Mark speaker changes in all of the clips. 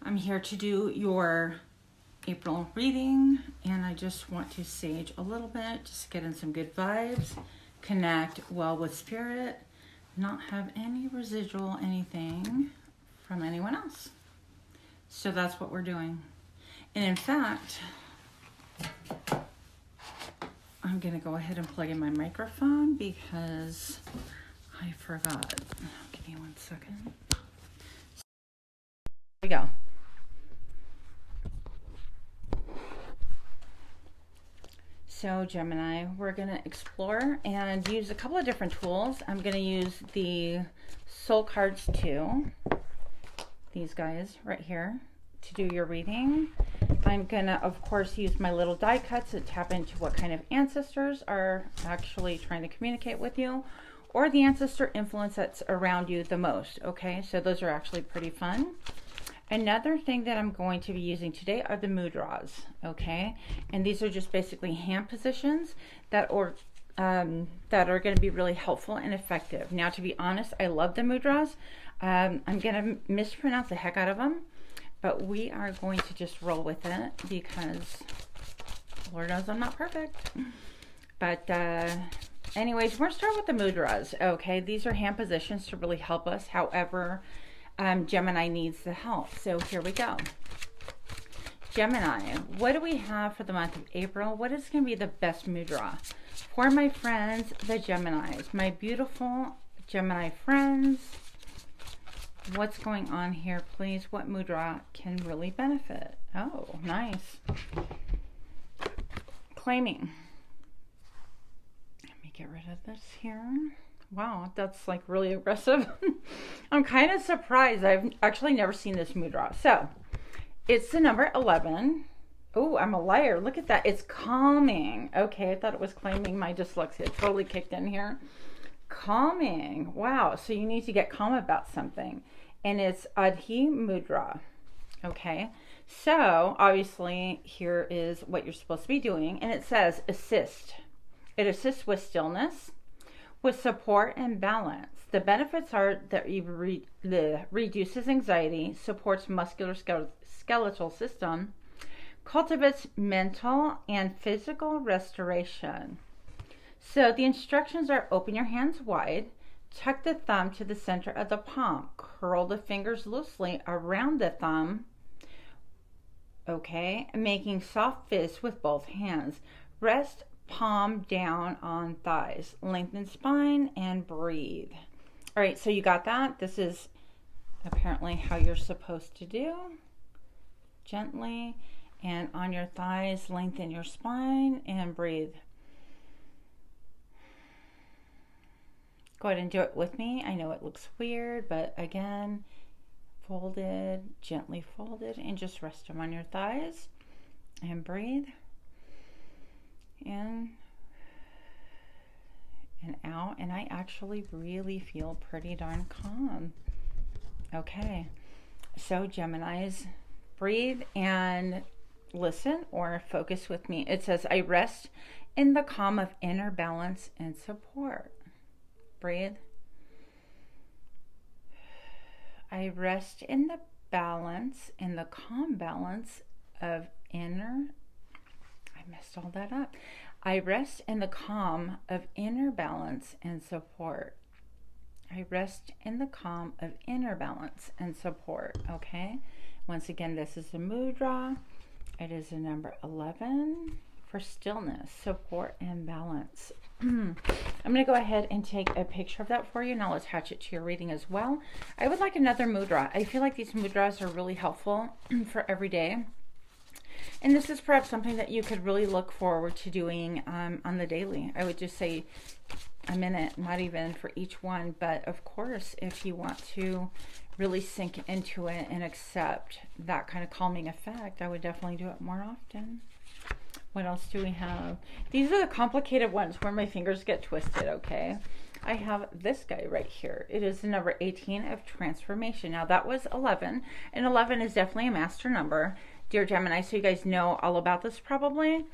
Speaker 1: I'm here to do your April reading, and I just want to sage a little bit, just get in some good vibes, connect well with spirit, not have any residual anything from anyone else. So that's what we're doing. And in fact, I'm gonna go ahead and plug in my microphone because I forgot. Give me 1 second. Here we go. So Gemini, we're going to explore and use a couple of different tools. I'm going to use the soul cards too, these guys right here, to do your reading. I'm going to, of course, use my little die cuts to tap into what kind of ancestors are actually trying to communicate with you, or the ancestor influence that's around you the most. Okay, so those are actually pretty fun. Another thing that I'm going to be using today are the Mudras, okay? And these are just basically hand positions that are going to be really helpful and effective. Now, to be honest, I love the Mudras. I'm going to mispronounce the heck out of them, but we are going to just roll with it because Lord knows I'm not perfect. But anyways, we're going to start with the Mudras, okay? These are hand positions to really help us. However, Gemini needs the help. So here we go. Gemini, what do we have for the month of April? What is going to be the best mudra for my friends, the Geminis, my beautiful Gemini friends? What's going on here, please? What mudra can really benefit? Oh, nice. Claiming. Let me get rid of this here. Wow, that's like really aggressive. I'm kind of surprised. I've actually never seen this mudra. So it's the number 11. Oh, I'm a liar. Look at that. It's calming. Okay, I thought it was claiming. My dyslexia totally kicked in here. Calming. Wow. So you need to get calm about something. And it's Adhi Mudra. Okay. So obviously here is what you're supposed to be doing. And it says assist. It assists with stillness, with support and balance. The benefits are that it reduces anxiety, supports musculoskeletal system, cultivates mental and physical restoration. So the instructions are: open your hands wide, tuck the thumb to the center of the palm, curl the fingers loosely around the thumb, okay, making soft fists with both hands. Rest palm down on thighs, lengthen spine, and breathe. All right, so you got that. This is apparently how you're supposed to do. Gently, and on your thighs, lengthen your spine and breathe. Go ahead and do it with me. I know it looks weird, but again, folded, gently folded, and just rest them on your thighs and breathe. In and out, and I actually really feel pretty darn calm. Okay, so Geminis, breathe and listen or focus with me. It says, I rest in the calm of inner balance and support. Breathe. I rest in the balance, in the calm balance of inner, I messed all that up. I rest in the calm of inner balance and support. I rest in the calm of inner balance and support. Okay. Once again, this is a mudra. It is a number 11 for stillness, support, and balance. I'm going to go ahead and take a picture of that for you, and I'll attach it to your reading as well. I would like another mudra. I feel like these mudras are really helpful for every day. And this is perhaps something that you could really look forward to doing on the daily. I would just say a minute, not even for each one. But of course, if you want to really sink into it and accept that kind of calming effect, I would definitely do it more often. What else do we have? These are the complicated ones where my fingers get twisted, okay? I have this guy right here. It is the number 18 of transformation. Now that was 11, and 11 is definitely a master number, dear Gemini, so you guys know all about this probably.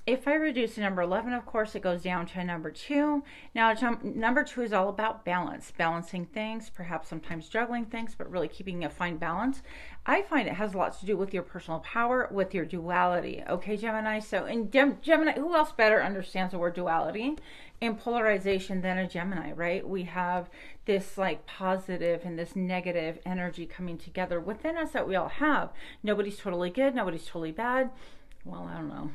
Speaker 1: if I reduce the number 11, of course, it goes down to number 2. Now, number 2 is all about balance, balancing things, perhaps sometimes juggling things, but really keeping a fine balance. I find it has a lot to do with your personal power, with your duality. Okay, Gemini? So in Gemini, who else better understands the word duality and polarization than a Gemini, right? We have this like positive and this negative energy coming together within us that we all have. Nobody's totally good. Nobody's totally bad. Well, I don't know.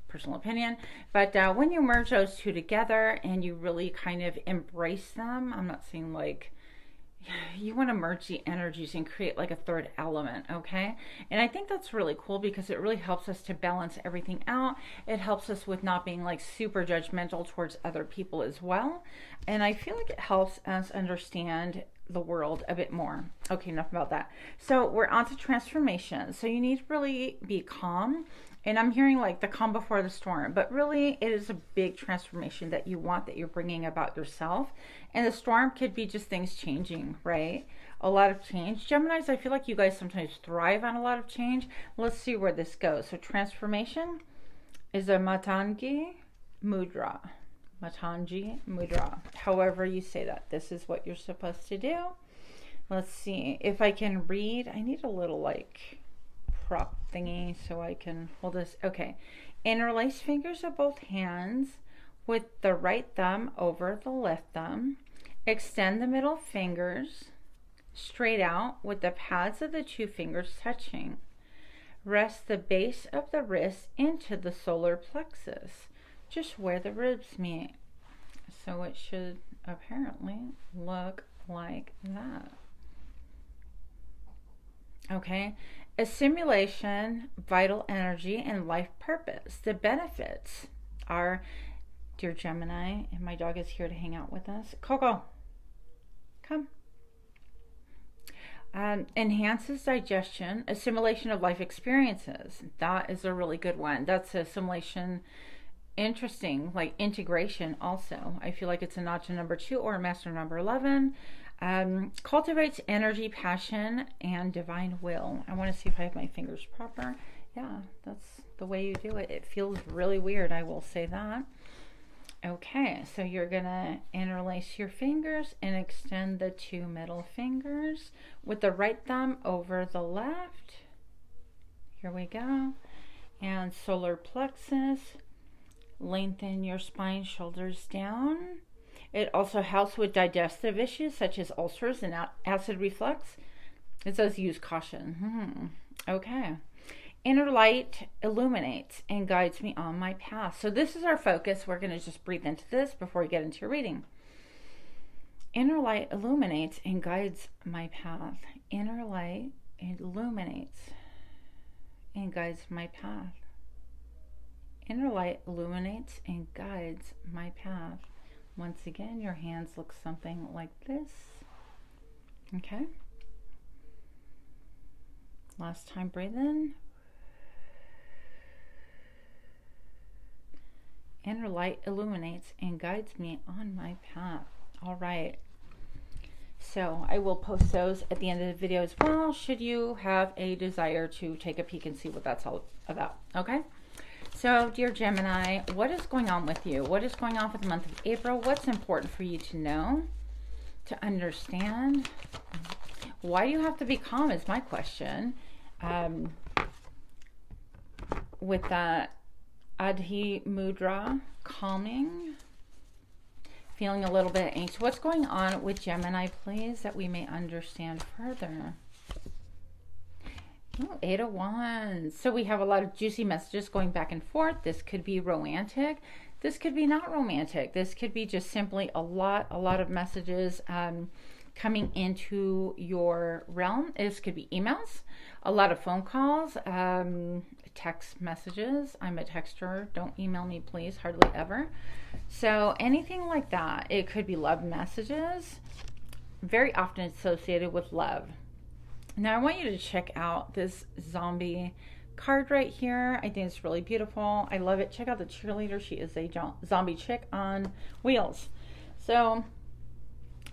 Speaker 1: Personal opinion, but when you merge those two together and you really kind of embrace them, I'm not saying like you want to merge the energies and create like a third element, okay? And I think that's really cool because it really helps us to balance everything out. It helps us with not being like super judgmental towards other people as well. And I feel like it helps us understand the world a bit more. Okay, enough about that. So we're on to transformation. So you need to really be calm. And I'm hearing like the calm before the storm, but really it is a big transformation that you want, that you're bringing about yourself. And the storm could be just things changing, right? A lot of change. Geminis, I feel like you guys sometimes thrive on a lot of change. Let's see where this goes. So transformation is a Matangi Mudra. Matangi Mudra. However you say that. This is what you're supposed to do. Let's see. If I can read, I need a little like prop thingy so I can hold this. Okay. Interlace fingers of both hands with the right thumb over the left thumb. Extend the middle fingers straight out with the pads of the 2 fingers touching. Rest the base of the wrist into the solar plexus, just where the ribs meet. So it should apparently look like that. Okay. A simulation, vital energy, and life purpose. The benefits are, dear Gemini, and my dog is here to hang out with us. Coco, come. Enhances digestion, assimilation of life experiences. That is a really good one. That's assimilation. Interesting, like integration also. I feel like it's a notch to number 2 or a master number 11. Cultivates energy, passion, and divine will. I want to see if I have my fingers proper. Yeah, that's the way you do it. It feels really weird, I will say that. Okay, so you're gonna interlace your fingers and extend the 2 middle fingers with the right thumb over the left. Here we go. And solar plexus. Lengthen your spine, shoulders down. It also helps with digestive issues such as ulcers and acid reflux. It says use caution. Okay. Inner light illuminates and guides me on my path. So this is our focus. We're going to just breathe into this before we get into your reading. Inner light illuminates and guides my path. Inner light illuminates and guides my path. Inner light illuminates and guides my path. Once again, your hands look something like this. Okay. Last time, breathe in. Inner light illuminates and guides me on my path. All right. So I will post those at the end of the video as well, should you have a desire to take a peek and see what that's all about. Okay. So, dear Gemini, what is going on with you? What is going on for the month of April? What's important for you to know, to understand? Why do you have to be calm is my question. With that Adhi Mudra, calming, feeling a little bit anxious. What's going on with Gemini, please, that we may understand further? Oh, 8 of Wands. So we have a lot of juicy messages going back and forth. This could be romantic. This could be not romantic. This could be just simply a lot of messages coming into your realm. This could be emails, a lot of phone calls, text messages. I'm a texter. Don't email me, please. Hardly ever. So anything like that. It could be love messages. Very often associated with love. Now I want you to check out this zombie card right here. I think it's really beautiful. I love it. Check out the cheerleader. She is a zombie chick on wheels. So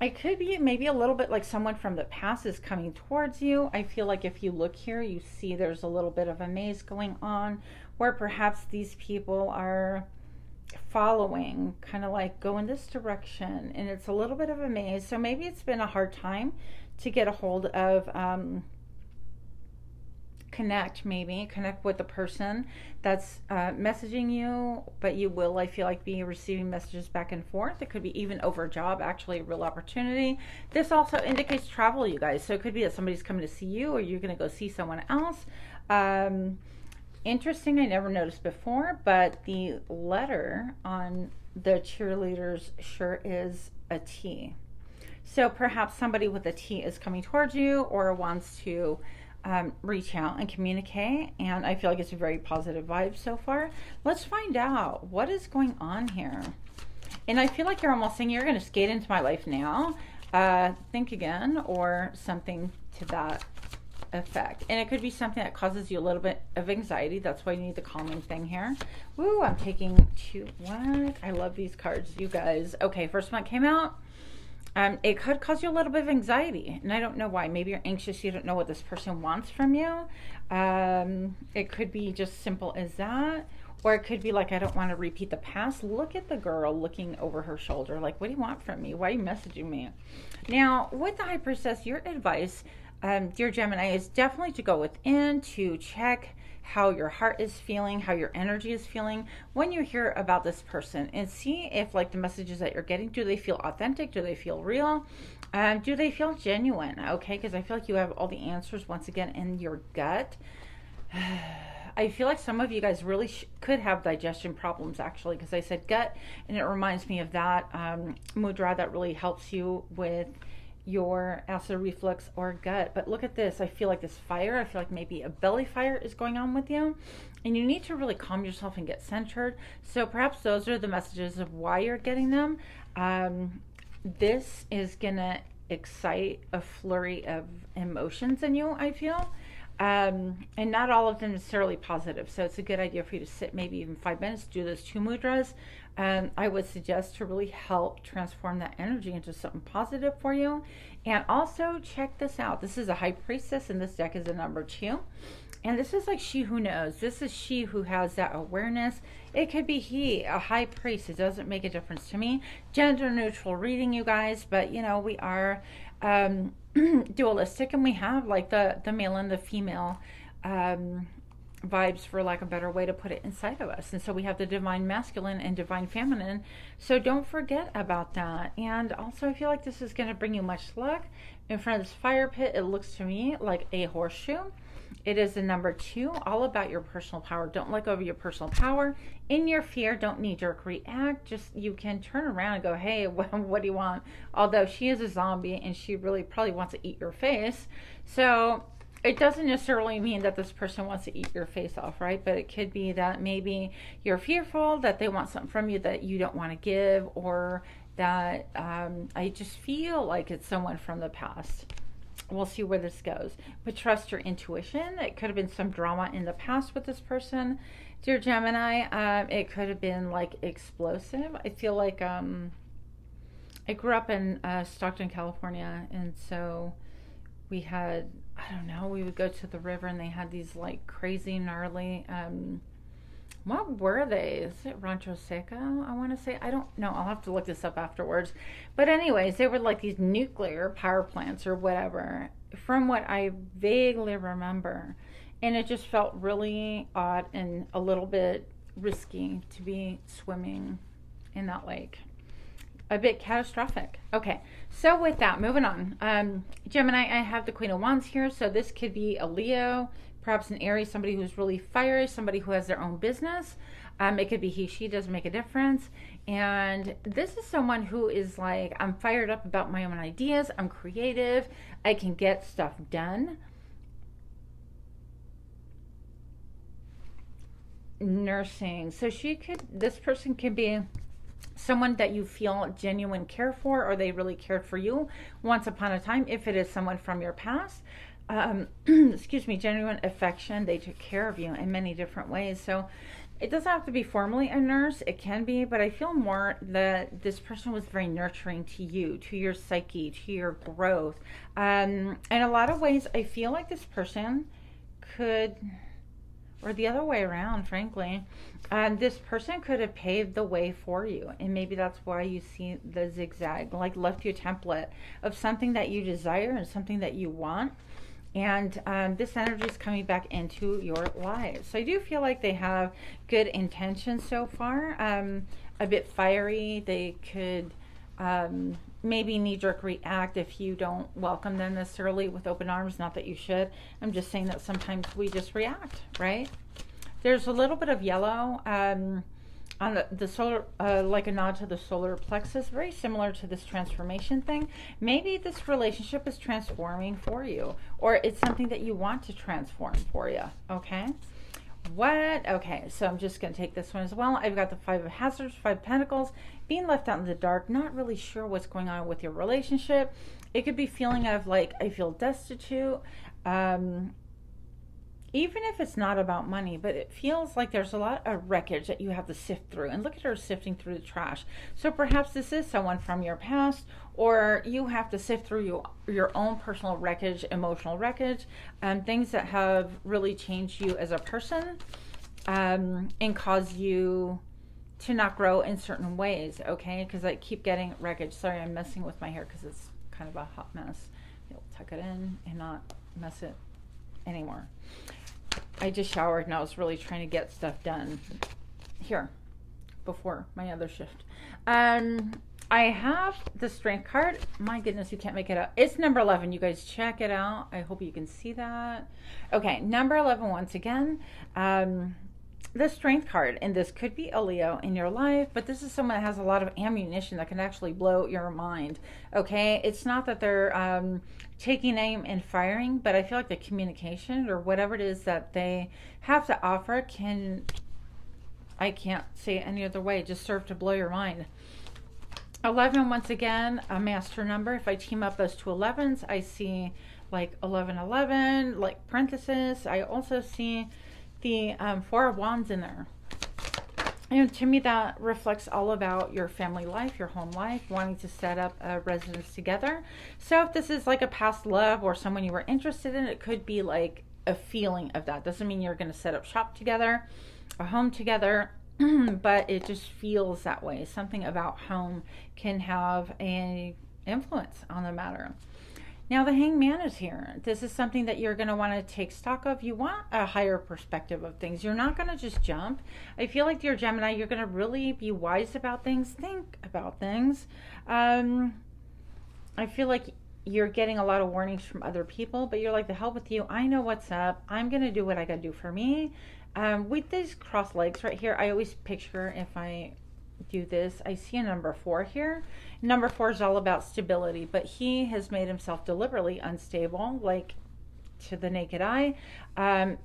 Speaker 1: it could be maybe a little bit like someone from the past is coming towards you. I feel like if you look here, you see there's a little bit of a maze going on or perhaps these people are following, kind of like go in this direction, and it's a little bit of a maze. So maybe it's been a hard time to get a hold of, connect with the person that's messaging you, but you will, I feel like, be receiving messages back and forth. It could be even over a job, actually a real opportunity. This also indicates travel, you guys, so it could be that somebody's coming to see you, or you're going to go see someone else. Interesting, I never noticed before, but the letter on the cheerleader's shirt is a T. So perhaps somebody with a T is coming towards you or wants to reach out and communicate, and I feel like it's a very positive vibe so far. Let's find out what is going on here. And I feel like you're almost saying, you're going to skate into my life now, think again, or something to that effect. And it could be something that causes you a little bit of anxiety. That's why you need the calming thing here. Woo, I'm taking two. What? I love these cards, you guys. Okay, first one came out. It could cause you a little bit of anxiety, and I don't know why. Maybe you're anxious, you don't know what this person wants from you. It could be just simple as that, or it could be like, I don't want to repeat the past. Look at the girl looking over her shoulder, like, what do you want from me? Why are you messaging me? Now, with the High Priestess, your advice, dear Gemini, is definitely to go within, to check how your heart is feeling, how your energy is feeling when you hear about this person, and see if, like, the messages that you're getting, do they feel authentic? Do they feel real? Do they feel genuine? Okay, because I feel like you have all the answers once again in your gut. I feel like some of you guys really could have digestion problems, actually, because I said gut, and it reminds me of that mudra that really helps you with your acid reflux or gut. But look at this. I feel like this fire, I feel like maybe a belly fire is going on with you, and you need to really calm yourself and get centered. So perhaps those are the messages of why you're getting them. This is gonna excite a flurry of emotions in you, I feel, and not all of them necessarily positive. So it's a good idea for you to sit maybe even 5 minutes, do those 2 mudras. I would suggest to really help transform that energy into something positive for you. And also check this out. This is a High Priestess, and this deck is a number 2. And this is like she who knows. This is she who has that awareness. It could be he, a high priest. It doesn't make a difference to me. Gender neutral reading, you guys. But, you know, we are dualistic, and we have like the male and the female vibes, for lack of a better way to put it, inside of us. And so we have the divine masculine and divine feminine. So don't forget about that. And also, I feel like this is going to bring you much luck. In front of this fire pit, it looks to me like a horseshoe. It is the number 2, all about your personal power. Don't let go of your personal power. In your fear, don't knee-jerk react. Just, you can turn around and go, hey, what do you want? Although she is a zombie, and she really probably wants to eat your face. So it doesn't necessarily mean that this person wants to eat your face off, right? But it could be that maybe you're fearful that they want something from you that you don't want to give, or that I just feel like it's someone from the past. We'll see where this goes. But trust your intuition. It could have been some drama in the past with this person. Dear Gemini, it could have been like explosive. I feel like I grew up in Stockton, California, and so we had, I don't know, we would go to the river, and they had these like crazy gnarly, what were they? Is it Rancho Seco? I want to say. I don't know. I'll have to look this up afterwards. But anyways, they were like these nuclear power plants or whatever, from what I vaguely remember. And it just felt really odd and a little bit risky to be swimming in that lake. A bit catastrophic. Okay, so with that, moving on. Gemini, I have the Queen of Wands here. So this could be a Leo, perhaps an Aries, somebody who's really fiery, somebody who has their own business. It could be he, she, doesn't make a difference. And this is someone who is like, I'm fired up about my own ideas. I'm creative. I can get stuff done. Nursing. So this person could be someone that you feel genuine care for, or they really cared for you once upon a time. If it is someone from your past, excuse me, genuine affection. They took care of you in many different ways. So it doesn't have to be formally a nurse. It can be, but I feel more that this person was very nurturing to you, to your psyche, to your growth. In a lot of ways, I feel like this person could, or the other way around, frankly. This person could have paved the way for you, and maybe that's why you see the zigzag, like left you a template of something that you desire and something that you want. And this energy is coming back into your lives. So I do feel like they have good intentions so far. A bit fiery. They could maybe knee-jerk react if you don't welcome them necessarily with open arms. Not that you should. I'm just saying that sometimes we just react, right? There's a little bit of yellow on the solar, like a nod to the solar plexus, very similar to this transformation thing. Maybe this relationship is transforming for you, or it's something that you want to transform for you, okay? What? Okay, so I'm just going to take this one as well. I've got the Five of Hazards, Five of Pentacles, being left out in the dark, not really sure what's going on with your relationship. It could be feeling of like, I feel destitute, even if it's not about money, but it feels like there's a lot of wreckage that you have to sift through. And look at her sifting through the trash. So perhaps this is someone from your past, or you have to sift through your own personal wreckage, emotional wreckage, things that have really changed you as a person, and cause you to not grow in certain ways, okay? Because I keep getting wreckage. Sorry, I'm messing with my hair because it's kind of a hot mess. I'll tuck it in and not mess it anymore. I just showered and I was really trying to get stuff done here before my other shift. I have the Strength card. My goodness, you can't make it out. It's number 11. You guys check it out. I hope you can see that. Okay, number 11 once again. The Strength card, and this could be a Leo in your life, but this is someone that has a lot of ammunition that can actually blow your mind, okay? It's not that they're taking aim and firing, but I feel like the communication or whatever it is that they have to offer can, I can't say it any other way, just serve to blow your mind. 11, once again, a master number. If I team up those two 11s, I see like 1111, like parenthesis. I also see the Four of Wands in there. And to me, that reflects all about your family life, your home life, wanting to set up a residence together. So if this is like a past love or someone you were interested in, it could be like a feeling of that. Doesn't mean you're going to set up shop together, a home together, but it just feels that way. Something about home can have an influence on the matter. Now the Hangman is here. This is something that you're going to want to take stock of. You want a higher perspective of things. You're not going to just jump. I feel like, dear Gemini, you're going to really be wise about things. Think about things. I feel like you're getting a lot of warnings from other people, but you're like, the hell with you. I know what's up. I'm going to do what I got to do for me. With these crossed legs right here, I always picture, if I do this, I see a number 4 here. Number 4 is all about stability, but he has made himself deliberately unstable, like to the naked eye,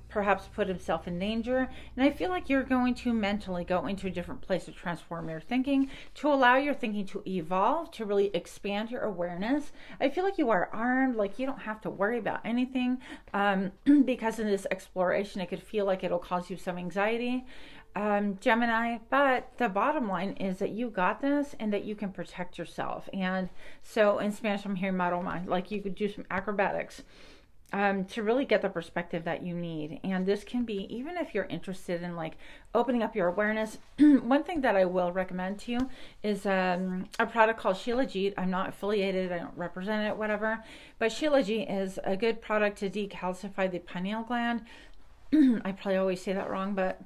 Speaker 1: perhaps put himself in danger. And I feel like you're going to mentally go into a different place to transform your thinking, to allow your thinking to evolve, to really expand your awareness. I feel like you are armed, like you don't have to worry about anything, because in this exploration, it could feel like it'll cause you some anxiety, Gemini, but the bottom line is that you got this and that you can protect yourself. And so in Spanish, I'm hearing maroma, like you could do some acrobatics to really get the perspective that you need. And this can be, even if you're interested in like opening up your awareness, one thing that I will recommend to you is a product called Shilajit. I'm not affiliated, I don't represent it, whatever, but Shilajit is a good product to decalcify the pineal gland. I probably always say that wrong, but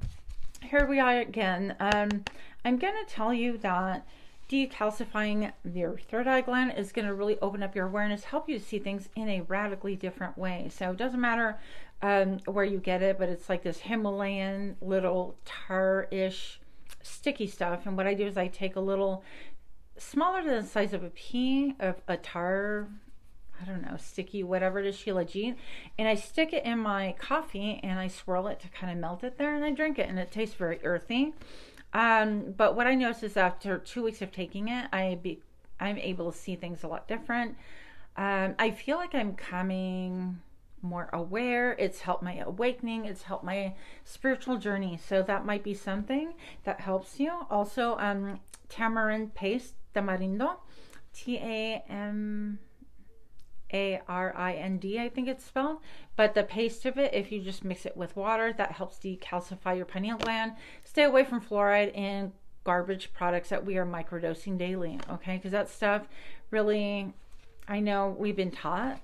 Speaker 1: here we are again. I'm going to tell you that decalcifying your third eye gland is going to really open up your awareness, help you to see things in a radically different way. So it doesn't matter where you get it, but it's like this Himalayan little tar-ish sticky stuff. And what I do is I take a little smaller than the size of a pea of a tar, I don't know, sticky, whatever it is, Shilajit, and I stick it in my coffee and I swirl it to kind of melt it there, and I drink it, and it tastes very earthy. But what I noticed is after 2 weeks of taking it, I'm able to see things a lot different. I feel like I'm coming more aware. It's helped my awakening. It's helped my spiritual journey. So that might be something that helps you. Also, tamarind paste, tamarindo, Tamarindo, F-A-R-I-N-D, I think it's spelled. But the paste of it, if you just mix it with water, that helps decalcify your pineal gland. Stay away from fluoride and garbage products that we are microdosing daily, okay? Because that stuff really, I know we've been taught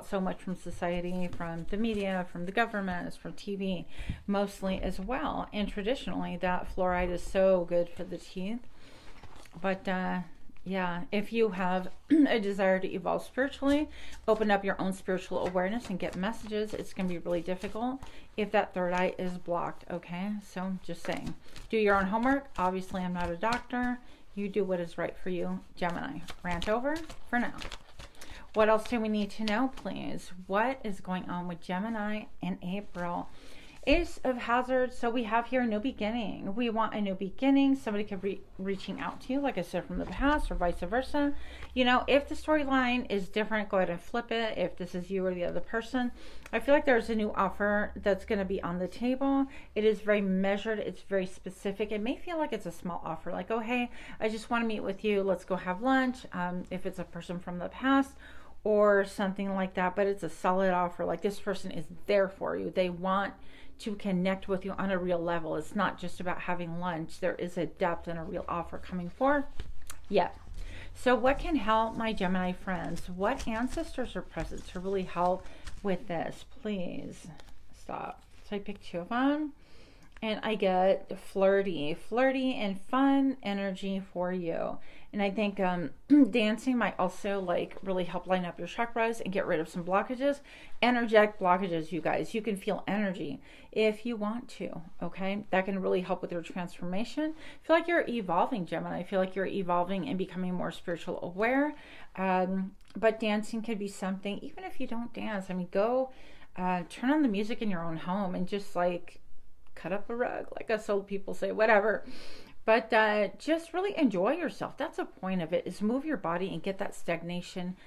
Speaker 1: so much from society, from the media, from the government, from TV, mostly as well. And traditionally, that fluoride is so good for the teeth. But yeah, if you have a desire to evolve spiritually, open up your own spiritual awareness and get messages, it's going to be really difficult if that third eye is blocked, okay? So just saying, do your own homework. Obviously, I'm not a doctor. You do what is right for you, Gemini. Rant over for now. What else do we need to know, please? What is going on with Gemini in April? Ace of Hazards. So we have here a new beginning. We want a new beginning. Somebody could be reaching out to you, like I said, from the past or vice versa. You know, if the storyline is different, go ahead and flip it. If this is you or the other person, I feel like there's a new offer that's going to be on the table. It is very measured. It's very specific. It may feel like it's a small offer, like, oh, hey, I just want to meet with you. Let's go have lunch. If it's a person from the past or something like that, but it's a solid offer. Like, this person is there for you. They want to connect with you on a real level. It's not just about having lunch. There is a depth and a real offer coming forth. Yeah. So what can help my Gemini friends? What ancestors are present to really help with this? Please stop. So I picked 2 of them. And I get flirty and fun energy for you. And I think dancing might also like really help line up your chakras and get rid of some blockages. Energetic blockages, you guys. You can feel energy if you want to, okay? That can really help with your transformation. I feel like you're evolving, Gemini. I feel like you're evolving and becoming more spiritual aware. But dancing could be something, even if you don't dance. I mean, go turn on the music in your own home and just like cut up a rug, like us old people say, whatever. But just really enjoy yourself. That's the point of it, is move your body and get that stagnation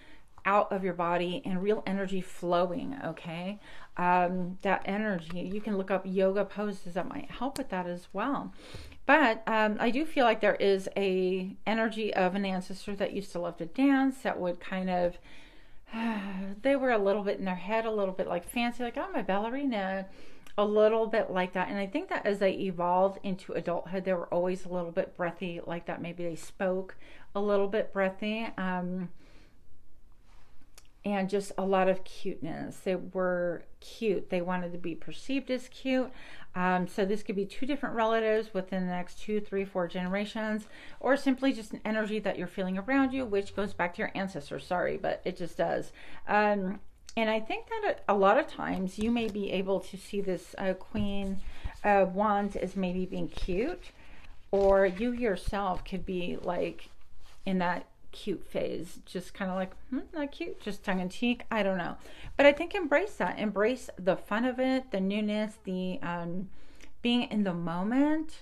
Speaker 1: out of your body and real energy flowing, okay? That energy, you can look up yoga poses that might help with that as well. But I do feel like there is a energy of an ancestor that used to love to dance, that would kind of, they were a little bit in their head, a little bit like fancy, like, oh, I'm a ballerina, a little bit like that. And I think that as they evolved into adulthood, they were always a little bit breathy like that. Maybe they spoke a little bit breathy, and just a lot of cuteness. They were cute. They wanted to be perceived as cute. So this could be 2 different relatives within the next 2, 3, 4 generations, or simply just an energy that you're feeling around you, which goes back to your ancestors. Sorry, but it just does. And I think that a lot of times you may be able to see this Queen of Wands as maybe being cute, or you yourself could be like in that cute phase, just kind of like, not cute, just tongue-in-cheek. I don't know. But I think embrace that. Embrace the fun of it, the newness, the being in the moment.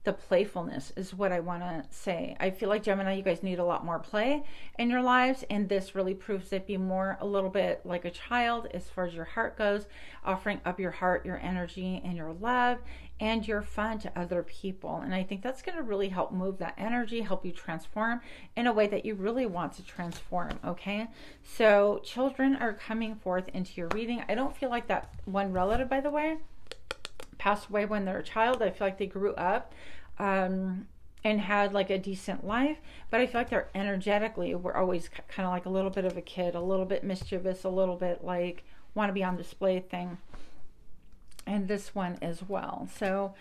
Speaker 1: The playfulness is what I want to say. I feel like Gemini, you guys need a lot more play in your lives, and this really proves that be more a little bit like a child as far as your heart goes, offering up your heart, your energy, and your love and your fun to other people. And I think that's going to really help move that energy, help you transform in a way that you really want to transform, okay? So children are coming forth into your reading. I don't feel like that one relative, by the way, passed away when they're a child. I feel like they grew up and had like a decent life, but I feel like they're energetically, we're always kind of like a little bit of a kid, a little bit mischievous, a little bit like want to be on display thing. And this one as well. So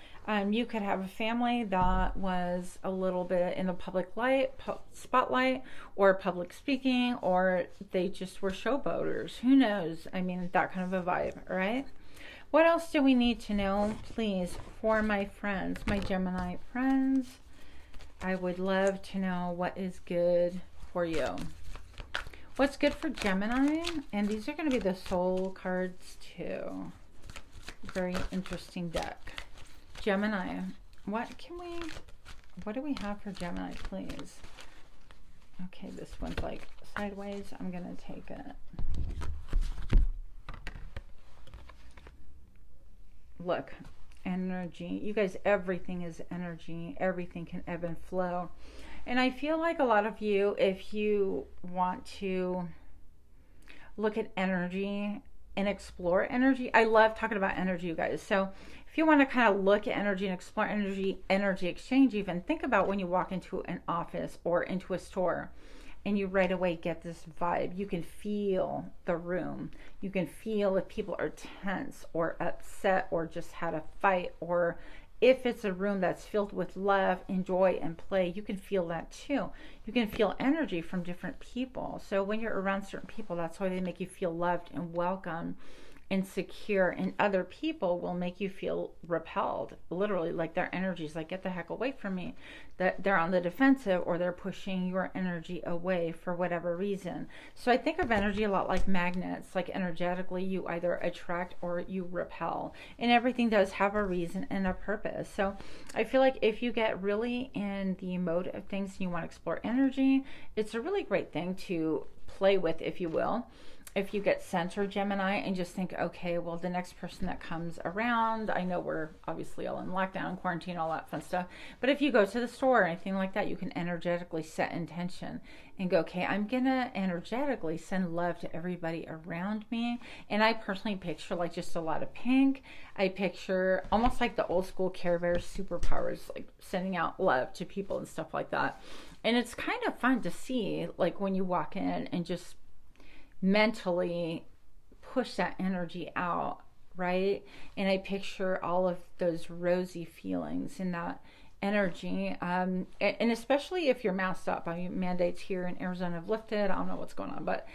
Speaker 1: you could have a family that was a little bit in the public light, spotlight, or public speaking, or they just were showboaters. Who knows? I mean, that kind of a vibe, right? What else do we need to know, please, for my friends, my Gemini friends? I would love to know what is good for you. What's good for Gemini? And these are going to be the soul cards too. Very interesting deck. Gemini, what do we have for Gemini, please? Okay, this one's like sideways. I'm going to take it. Look, energy. You guys, everything is energy. Everything can ebb and flow. And I feel like a lot of you, if you want to look at energy and explore energy. I love talking about energy, you guys. So if you want to kind of look at energy and explore energy exchange, even think about when you walk into an office or into a store and you right away get this vibe. You can feel the room. You can feel if people are tense or upset or just had a fight, or if it's a room that's filled with love and joy and play, you can feel that too. You can feel energy from different people. So when you're around certain people, that's why they make you feel loved and welcome and secure, and other people will make you feel repelled, literally, like their energy's like, get the heck away from me, that they're on the defensive, or they're pushing your energy away for whatever reason. So I think of energy a lot like magnets, like energetically you either attract or you repel, and everything does have a reason and a purpose. So I feel like if you get really in the mode of things and you want to explore energy, it's a really great thing to play with, if you will. If you get Sent or Gemini and just think, okay, well, the next person that comes around, I know we're obviously all in lockdown, quarantine, all that fun stuff, but if you go to the store or anything like that, you can energetically set intention and go, okay, I'm gonna energetically send love to everybody around me. And I personally picture like just a lot of pink. I picture almost like the old school Care Bears superpowers, like sending out love to people and stuff like that. And it's kind of fun to see, like when you walk in and just mentally push that energy out, right? And I picture all of those rosy feelings in that energy, and especially if you're masked up. I mean, mandates here in Arizona have lifted. I don't know what's going on, but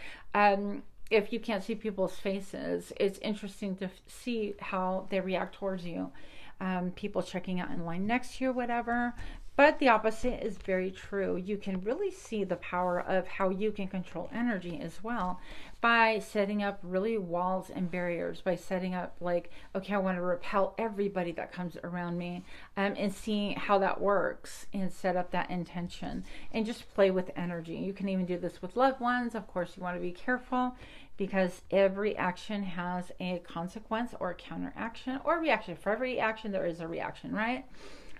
Speaker 1: if you can't see people's faces, it's interesting to see how they react towards you. People checking out in line next to you, whatever. But the opposite is very true. You can really see the power of how you can control energy as well by setting up really walls and barriers, by setting up like, okay, I want to repel everybody that comes around me, and see how that works and set up that intention and just play with energy. You can even do this with loved ones. Of course, you want to be careful because every action has a consequence or a counteraction or reaction. For every action, there is a reaction, right?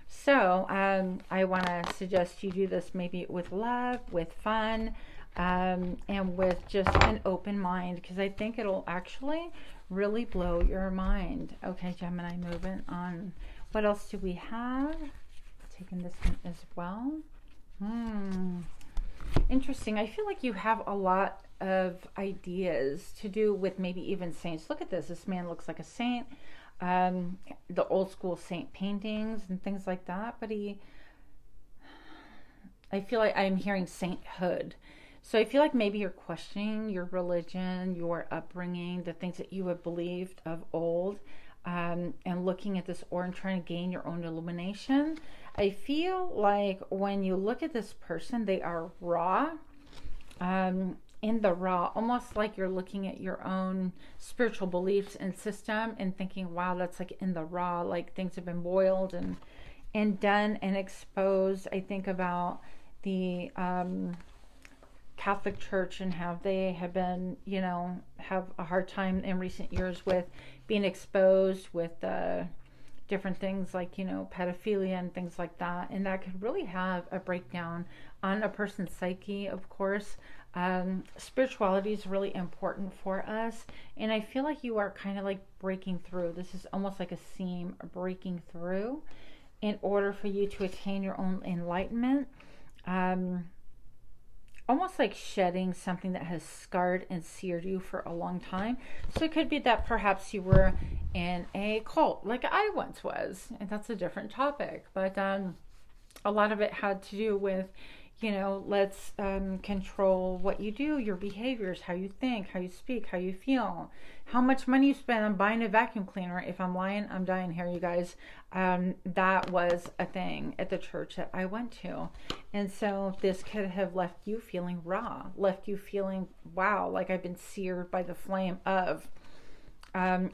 Speaker 1: So I want to suggest you do this maybe with love, with fun, and with just an open mind, because I think it'll actually really blow your mind. Okay, Gemini, moving on. What else do we have? Taking this one as well. Interesting. I feel like you have a lot of ideas to do with maybe even saints. Look at this. This man looks like a saint. The old school saint paintings and things like that, but I feel like I'm hearing sainthood. So I feel like maybe you're questioning your religion, your upbringing, the things that you have believed of old, and looking at this aura and trying to gain your own illumination. I feel like when you look at this person, they are raw. In the raw, almost like you're looking at your own spiritual beliefs and system and thinking, wow, that's like in the raw, like things have been boiled and done and exposed. I think about the Catholic Church and how they have been, you know, have a hard time in recent years with being exposed with different things like, you know, pedophilia and things like that. And that could really have a breakdown on a person's psyche, of course. Spirituality is really important for us, and I feel like you are kind of like breaking through. This is almost like a seam breaking through in order for you to attain your own enlightenment, almost like shedding something that has scarred and seared you for a long time. So it could be that perhaps you were in a cult like I once was, and that's a different topic, but a lot of it had to do with, you know, let's control what you do, your behaviors, how you think, how you speak, how you feel, how much money you spend on buying a vacuum cleaner. If I'm lying, I'm dying here, you guys. That was a thing at the church that I went to. And so this could have left you feeling raw, left you feeling, wow, like I've been seared by the flame of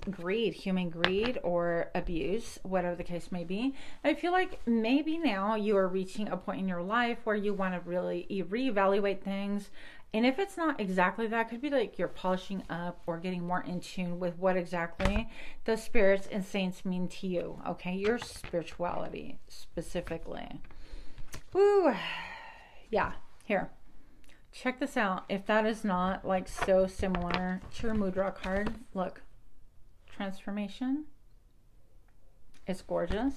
Speaker 1: greed, human greed or abuse, whatever the case may be. I feel like maybe now you are reaching a point in your life where you want to really reevaluate things. And if it's not exactly that, it could be like you're polishing up or getting more in tune with what exactly the spirits and saints mean to you. Okay, your spirituality specifically. Woo, yeah, here. check this out. If that is not like so similar to your Mudra card, look, transformation. It's gorgeous.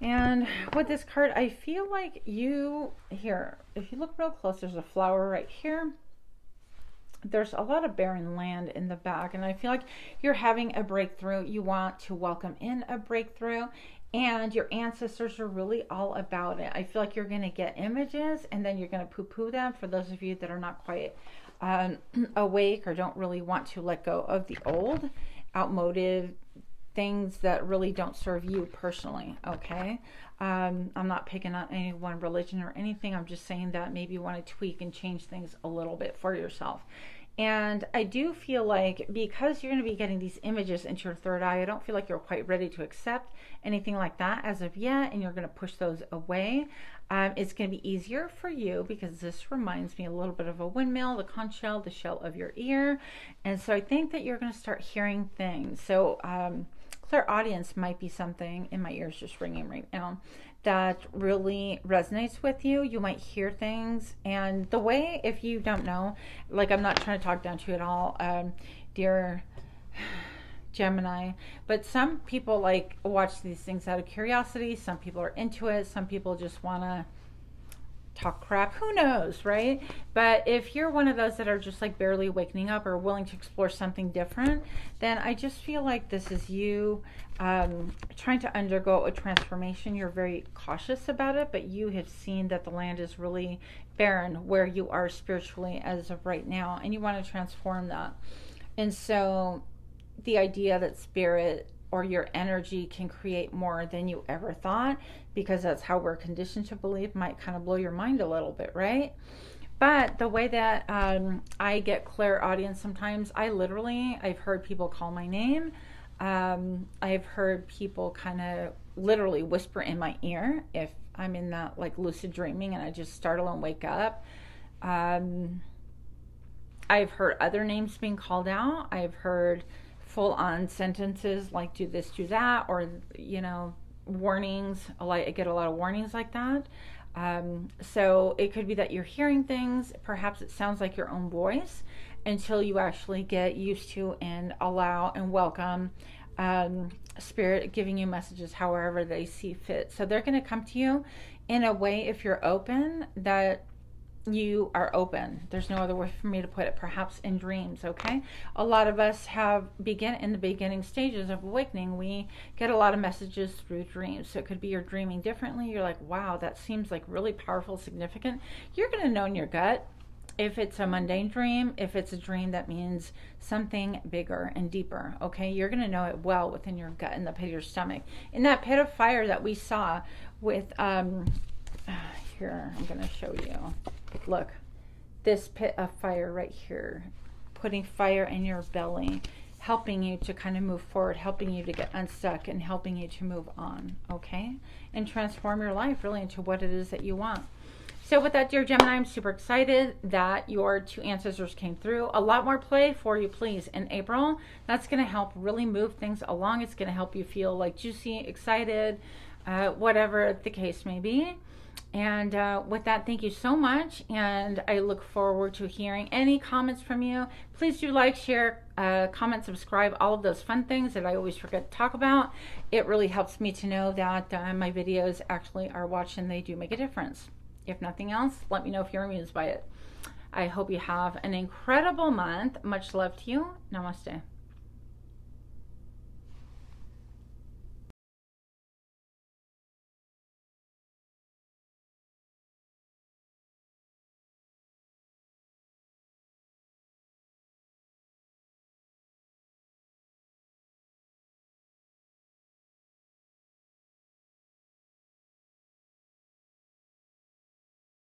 Speaker 1: And with this card, I feel like you, here, if you look real close, there's a flower right here. There's a lot of barren land in the back, and I feel like you're having a breakthrough. You want to welcome in a breakthrough, and your ancestors are really all about it. I feel like you're going to get images, and then you're going to poo-poo them. For those of you that are not quite awake or don't really want to let go of the old, outmoded things that really don't serve you personally, okay? I'm not picking on any one religion or anything. I'm just saying that maybe you want to tweak and change things a little bit for yourself. And I do feel like because you're going to be getting these images into your third eye, I don't feel like you're quite ready to accept anything like that as of yet, and you're going to push those away. It's going to be easier for you because this reminds me a little bit of a windmill, the conch shell, the shell of your ear. And so I think that you're going to start hearing things. So clairaudience might be something, in my ears just ringing right now, that really resonates with you. You might hear things, and the way, if you don't know, like, I'm not trying to talk down to you at all, dear Gemini, but some people like watch these things out of curiosity. Some people are into it. Some people just want to talk crap, who knows, right? But if you're one of those that are just like barely waking up or willing to explore something different, then I just feel like this is you trying to undergo a transformation. You're very cautious about it, but you have seen that the land is really barren where you are spiritually as of right now, and you want to transform that. And so the idea that spirit or your energy can create more than you ever thought, because that's how we're conditioned to believe, might kind of blow your mind a little bit, right? But the way that I get clairaudience sometimes, I've heard people call my name. I've heard people kind of literally whisper in my ear if I'm in that like lucid dreaming and I just startle and wake up. I've heard other names being called out. I've heard full-on sentences like do this, do that, or, you know, warnings. I get a lot of warnings like that. So it could be that you're hearing things. Perhaps it sounds like your own voice until you actually get used to and allow and welcome spirit giving you messages however they see fit. So they're going to come to you in a way, if you're open, that you are open. There's no other way for me to put it. Perhaps in dreams, okay? A lot of us in the beginning stages of awakening, we get a lot of messages through dreams. So it could be you're dreaming differently. You're like, wow, that seems like really powerful, significant. You're going to know in your gut if it's a mundane dream, if it's a dream that means something bigger and deeper, okay? You're going to know it well within your gut, in the pit of your stomach. In that pit of fire that we saw with, here, I'm going to show you. Look, this pit of fire right here, putting fire in your belly, helping you to kind of move forward, helping you to get unstuck, and helping you to move on, okay? And transform your life really into what it is that you want. So with that, dear Gemini, I'm super excited that your two ancestors came through. A lot more play for you, please, in April. That's going to help really move things along. It's going to help you feel like juicy, excited, whatever the case may be. And with that, thank you so much, and I look forward to hearing any comments from you. Please do like, share, comment, subscribe, all of those fun things that I always forget to talk about. It really helps me to know that my videos actually are watched and they do make a difference. If nothing else, let me know if you're amused by it. I hope you have an incredible month. Much love to you. Namaste.